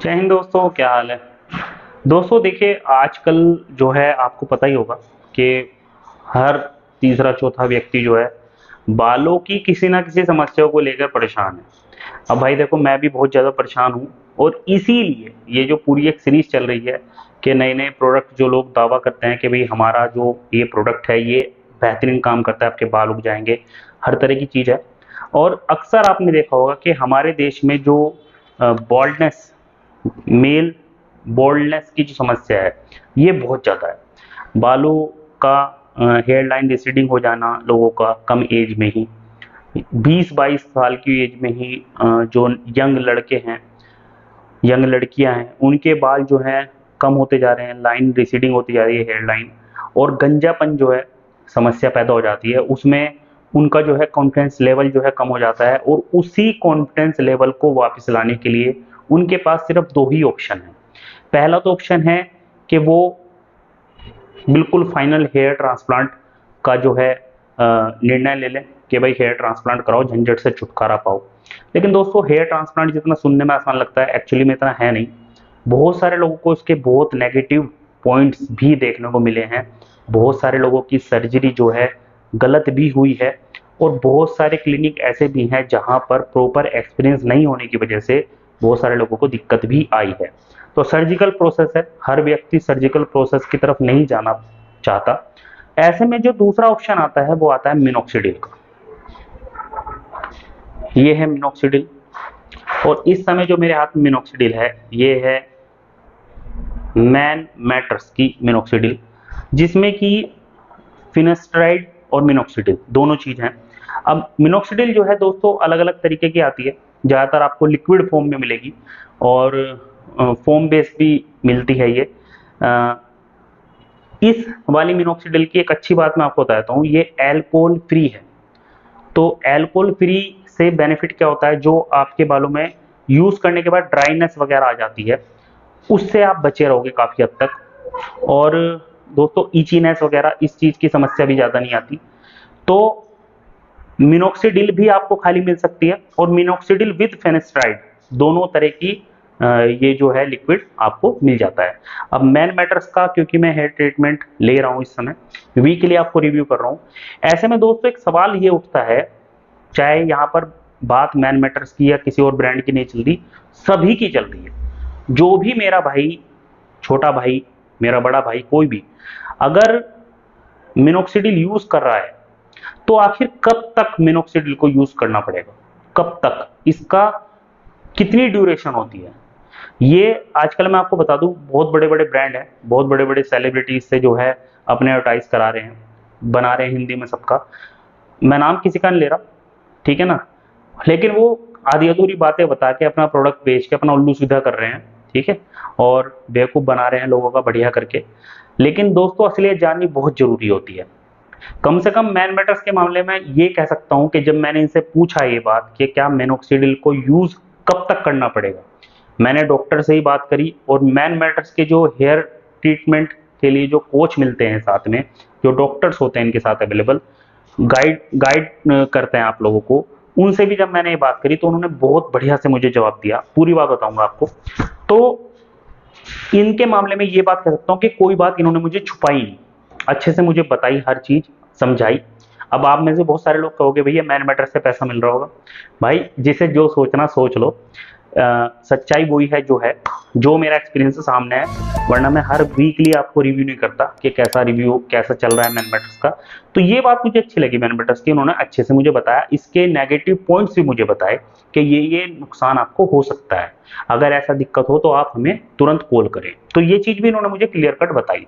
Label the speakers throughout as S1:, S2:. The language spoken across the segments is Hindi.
S1: जय हिंद दोस्तों, क्या हाल है। दोस्तों देखिए, आजकल जो है आपको पता ही होगा कि हर तीसरा चौथा व्यक्ति जो है बालों की किसी ना किसी समस्या को लेकर परेशान है। अब भाई देखो, मैं भी बहुत ज़्यादा परेशान हूँ और इसीलिए ये जो पूरी एक सीरीज चल रही है कि नए नए प्रोडक्ट जो लोग दावा करते हैं कि भाई हमारा जो ये प्रोडक्ट है ये बेहतरीन काम करता है, आपके बाल उग जाएंगे, हर तरह की चीज़ है। और अक्सर आपने देखा होगा कि हमारे देश में जो बॉल्डनेस, मेल बोल्डनेस की जो समस्या है ये बहुत ज़्यादा है। बालों का हेयर लाइन रिसीडिंग हो जाना लोगों का कम एज में ही, 20-22 साल की एज में ही जो यंग लड़के हैं, यंग लड़कियां हैं, उनके बाल जो हैं कम होते जा रहे हैं, लाइन रिसीडिंग होती जा रही है हेयर लाइन। और गंजापन जो है समस्या पैदा हो जाती है, उसमें उनका जो है कॉन्फिडेंस लेवल जो है कम हो जाता है। और उसी कॉन्फिडेंस लेवल को वापस लाने के लिए उनके पास सिर्फ दो ही ऑप्शन है। पहला तो ऑप्शन है कि वो बिल्कुल फाइनल हेयर ट्रांसप्लांट का जो है निर्णय ले लें कि भाई हेयर ट्रांसप्लांट कराओ, झंझट से छुटकारा पाओ। लेकिन दोस्तों, हेयर ट्रांसप्लांट जितना सुनने में आसान लगता है एक्चुअली में इतना है नहीं। बहुत सारे लोगों को इसके बहुत नेगेटिव पॉइंट्स भी देखने को मिले हैं। बहुत सारे लोगों की सर्जरी जो है गलत भी हुई है और बहुत सारे क्लिनिक ऐसे भी हैं जहां पर प्रॉपर एक्सपीरियंस नहीं होने की वजह से बहुत सारे लोगों को दिक्कत भी आई है। तो सर्जिकल प्रोसेस है, हर व्यक्ति सर्जिकल प्रोसेस की तरफ नहीं जाना चाहता। ऐसे में जो दूसरा ऑप्शन आता है वो आता है मिनोक्सिडिल का। ये है मिनोक्सिडिल, और इस समय जो मेरे हाथ में मिनोक्सिडिल है ये है मैन मैटर्स की मिनोक्सिडिल, जिसमें कि फिनेस्ट्राइड और मिनोक्सिडिल दोनों चीज हैं। अब मिनोक्सिडिल जो है दोस्तों अलग अलग तरीके की आती है, ज़्यादातर आपको लिक्विड फॉर्म में मिलेगी और फोम बेस भी मिलती है ये। इस वाली मिनोक्सिडिल की एक अच्छी बात मैं आपको बताता हूँ, ये एल्कोहल फ्री है। तो एल्कोहल फ्री से बेनिफिट क्या होता है, जो आपके बालों में यूज करने के बाद ड्राइनेस वगैरह आ जाती है उससे आप बचे रहोगे काफी हद तक। और दोस्तों इचीनेस वगैरह इस चीज की समस्या भी ज्यादा नहीं आती। तो मिनोक्सिडिल भी आपको खाली मिल सकती है और मिनोक्सिडिल विद फेनेस्ट्राइड दोनों तरह की ये जो है लिक्विड आपको मिल जाता है। अब मैन मैटर्स का क्योंकि मैं हेयर ट्रीटमेंट ले रहा हूं इस समय, वीकली आपको रिव्यू कर रहा हूं, ऐसे में दोस्तों एक सवाल ये उठता है, चाहे यहाँ पर बात मैन मैटर्स की या किसी और ब्रांड की नहीं चल रही, सभी की चल रही है। जो भी मेरा भाई, छोटा भाई, मेरा बड़ा भाई, कोई भी अगर मिनोक्सिडिल यूज कर रहा है तो आखिर कब तक मिनोक्सिडिल को यूज करना पड़ेगा, कब तक, इसका कितनी ड्यूरेशन होती है। ये आजकल मैं आपको बता दूं, बहुत बड़े बड़े ब्रांड हैं, बहुत बड़े बड़े सेलिब्रिटीज से जो है अपने एडवर्टाइज करा रहे हैं, बना रहे हैं हिंदी में सबका। मैं नाम किसी का नहीं ले रहा, ठीक है ना, लेकिन वो आधी अधूरी बातें बता के अपना प्रोडक्ट बेच के अपना उल्लू सीधा कर रहे हैं, ठीक है, और बेवकूफ़ बना रहे हैं लोगों का बढ़िया करके। लेकिन दोस्तों असलियत जाननी बहुत जरूरी होती है। कम से कम मैन मैटर्स के मामले में ये कह सकता हूं कि जब मैंने इनसे पूछा ये बात कि क्या मेनोक्सिडिल को यूज कब तक करना पड़ेगा, मैंने डॉक्टर से ही बात करी और मैन मैटर्स के जो हेयर ट्रीटमेंट के लिए जो कोच मिलते हैं साथ में, जो डॉक्टर्स होते हैं इनके साथ अवेलेबल, गाइड गाइड करते हैं आप लोगों को, उनसे भी जब मैंने ये बात करी तो उन्होंने बहुत बढ़िया से मुझे जवाब दिया। पूरी बात बताऊंगा आपको। तो इनके मामले में ये बात कह सकता हूं कि कोई बात इन्होंने मुझे छुपाई नहीं, अच्छे से मुझे बताई, हर चीज समझाई। अब आप में से बहुत सारे लोग कहोगे भैया मैन मैटर से पैसा मिल रहा होगा। भाई जिसे जो सोचना सोच लो, सच्चाई वही है जो है, जो मेरा एक्सपीरियंस सामने है, वरना मैं हर वीकली आपको रिव्यू नहीं करता कि कैसा रिव्यू कैसा चल रहा है मैन मैटर्स का। तो ये बात मुझे अच्छी लगी मैन मैटर्स की, उन्होंने अच्छे से मुझे बताया, इसके नेगेटिव पॉइंट्स भी मुझे बताए कि ये नुकसान आपको हो सकता है, अगर ऐसा दिक्कत हो तो आप हमें तुरंत कॉल करें। तो ये चीज भी इन्होंने मुझे क्लियर कट बताई।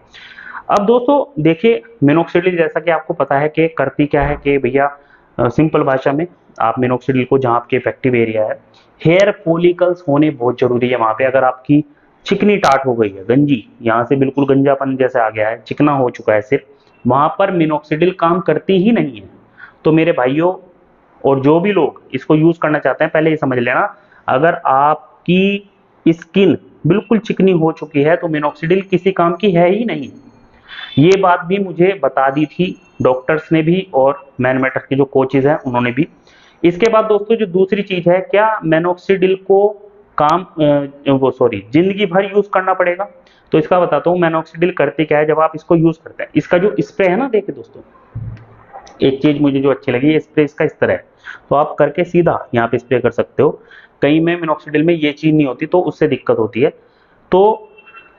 S1: अब दोस्तों देखिए, मिनोक्सिडिल जैसा कि आपको पता है कि करती क्या है कि भैया, सिंपल भाषा में आप मिनोक्सिडिल को, जहाँ आपके इफेक्टिव एरिया है, हेयर फॉलिकल्स होने बहुत जरूरी है वहां पे। अगर आपकी चिकनी टाट हो गई है, गंजी, यहाँ से बिल्कुल गंजापन जैसे आ गया है, चिकना हो चुका है सिर, वहां पर मिनोक्सिडिल काम करती ही नहीं है। तो मेरे भाइयों और जो भी लोग इसको यूज करना चाहते हैं, पहले ये समझ लेना, अगर आपकी स्किन बिल्कुल चिकनी हो चुकी है तो मिनोक्सिडिल किसी काम की है ही नहीं। ये बात भी मुझे बता दी थी डॉक्टर्स ने भी और मैन मैटर के जो कोचेज हैं उन्होंने भी। इसके बाद दोस्तों जो दूसरी चीज है, क्या मेनोक्सिडिल को काम वो सॉरी जिंदगी भर यूज करना पड़ेगा। तो इसका बताता हूँ मिनोक्सिडिल करते क्या है जब आप इसको यूज करते हैं। इसका जो स्प्रे है ना, देखिए दोस्तों, एक चीज मुझे जो अच्छी लगी, ये स्प्रे इसका इस तरह है, तो आप करके सीधा यहाँ पे स्प्रे कर सकते हो। कहीं में मिनोक्सिडिल में ये चीज नहीं होती तो उससे दिक्कत होती है। तो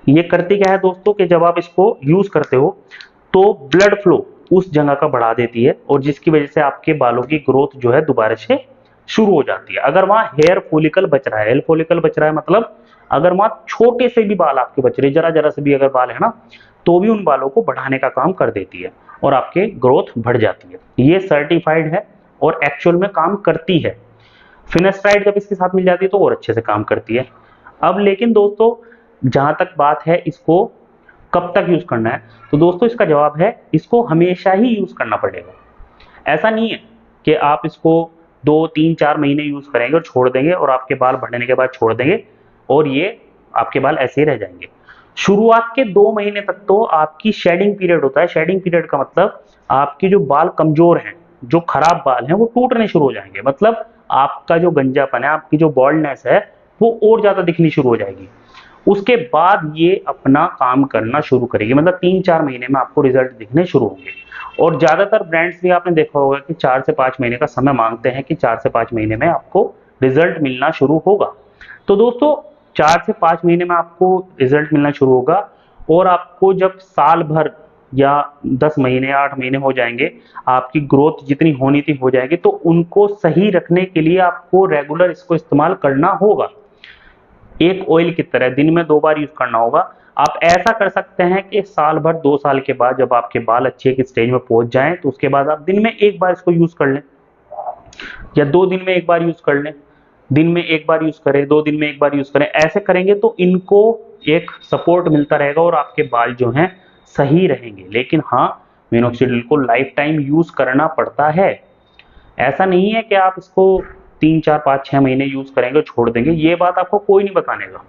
S1: ये करती क्या है दोस्तों कि जब आप इसको यूज करते हो तो ब्लड फ्लो उस जगह का बढ़ा देती है, और जिसकी वजह से आपके बालों की ग्रोथ जो है दोबारा से शुरू हो जाती है। अगर वहां हेयर फॉलिकल बच रहा है, हेयर फॉलिकल बच रहा है मतलब अगर वहां छोटे से भी बाल आपके बच रहे, जरा जरा से भी अगर बाल है ना, तो भी उन बालों को बढ़ाने का काम कर देती है और आपके ग्रोथ बढ़ जाती है। ये सर्टिफाइड है और एक्चुअल में काम करती है। फिनेस्ट्राइड जब इसके साथ मिल जाती है तो और अच्छे से काम करती है। अब लेकिन दोस्तों जहां तक बात है इसको कब तक यूज करना है, तो दोस्तों इसका जवाब है इसको हमेशा ही यूज करना पड़ेगा। ऐसा नहीं है कि आप इसको 2 3 4 महीने यूज करेंगे और छोड़ देंगे और आपके बाल बढ़ने के बाद छोड़ देंगे और ये आपके बाल ऐसे ही रह जाएंगे। शुरुआत के 2 महीने तक तो आपकी शेडिंग पीरियड होता है। शेडिंग पीरियड का मतलब आपके जो बाल कमजोर हैं, जो खराब बाल हैं, वो टूटने शुरू हो जाएंगे। मतलब आपका जो गंजापन है, आपकी जो बॉल्डनेस है, वो और ज्यादा दिखनी शुरू हो जाएगी। उसके बाद ये अपना काम करना शुरू करेगी, मतलब 3 4 महीने में आपको रिजल्ट दिखने शुरू होंगे। और ज्यादातर ब्रांड्स भी आपने देखा होगा कि 4 से 5 महीने का समय मांगते हैं कि 4 से 5 महीने में आपको रिजल्ट मिलना शुरू होगा। तो दोस्तों 4 से 5 महीने में आपको रिजल्ट मिलना शुरू होगा, और आपको जब साल भर या 10 महीने 8 महीने हो जाएंगे, आपकी ग्रोथ जितनी होनी थी हो जाएगी, तो उनको सही रखने के लिए आपको रेगुलर इसको इस्तेमाल करना होगा। एक ऑयल की तरह दिन में 2 बार यूज करना होगा। आप ऐसा कर सकते हैं कि साल भर 2 साल के बाद जब आपके बाल अच्छे एक स्टेज में पहुंच जाएं, तो उसके बाद आप दिन में 1 बार इसको यूज कर लें, या 2 दिन में 1 बार यूज कर लें। दिन में 1 बार यूज करें, 2 दिन में 1 बार यूज करें। ऐसे करेंगे तो इनको एक सपोर्ट मिलता रहेगा और आपके बाल जो हैं सही रहेंगे। लेकिन हाँ, मिनोक्सिडिल को लाइफ टाइम यूज करना पड़ता है। ऐसा नहीं है कि आप इसको 3 4 5 6 महीने यूज करेंगे छोड़ देंगे, ये बात आपको कोई नहीं बतानेगा।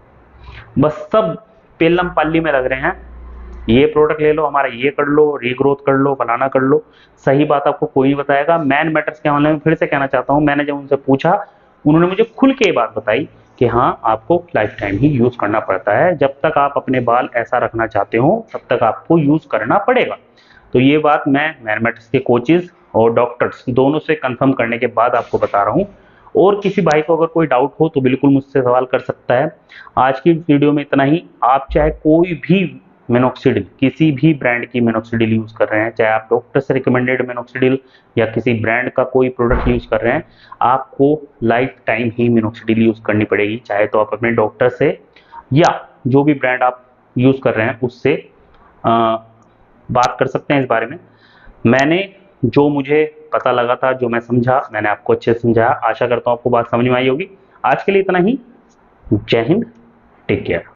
S1: बस सब पेलम पाली में लग रहे हैं, ये प्रोडक्ट ले लो, हमारा ये कर लो, रीग्रोथ कर लो, फलाना कर लो। सही बात आपको कोई नहीं बताएगा। मैन मैटर्स के मामले में फिर से कहना चाहता हूँ, मैंने जब उनसे पूछा, उन्होंने मुझे खुल के ये बात बताई कि हाँ, आपको लाइफ टाइम ही यूज करना पड़ता है। जब तक आप अपने बाल ऐसा रखना चाहते हो तब तक आपको यूज करना पड़ेगा। तो ये बात मैं मैन मैटर्स के कोचेज और डॉक्टर्स दोनों से कंफर्म करने के बाद आपको बता रहा हूँ। और किसी भाई को अगर कोई डाउट हो तो बिल्कुल मुझसे सवाल कर सकता है। आज की वीडियो में इतना ही। आप चाहे कोई भी मिनोक्सिडिल, किसी भी ब्रांड की मिनोक्सिडिल यूज कर रहे हैं, चाहे आप डॉक्टर से रिकमेंडेड मिनोक्सिडिल या किसी ब्रांड का कोई प्रोडक्ट यूज कर रहे हैं, आपको लाइफ टाइम ही मिनोक्सिडिल यूज करनी पड़ेगी। चाहे तो आप अपने डॉक्टर से या जो भी ब्रांड आप यूज कर रहे हैं उससे बात कर सकते हैं इस बारे में। मैंने जो मुझे पता लगा था, जो मैं समझा, मैंने आपको अच्छे से समझाया। आशा करता हूँ आपको बात समझ में आई होगी। आज के लिए इतना ही। जय हिंद, टेक केयर।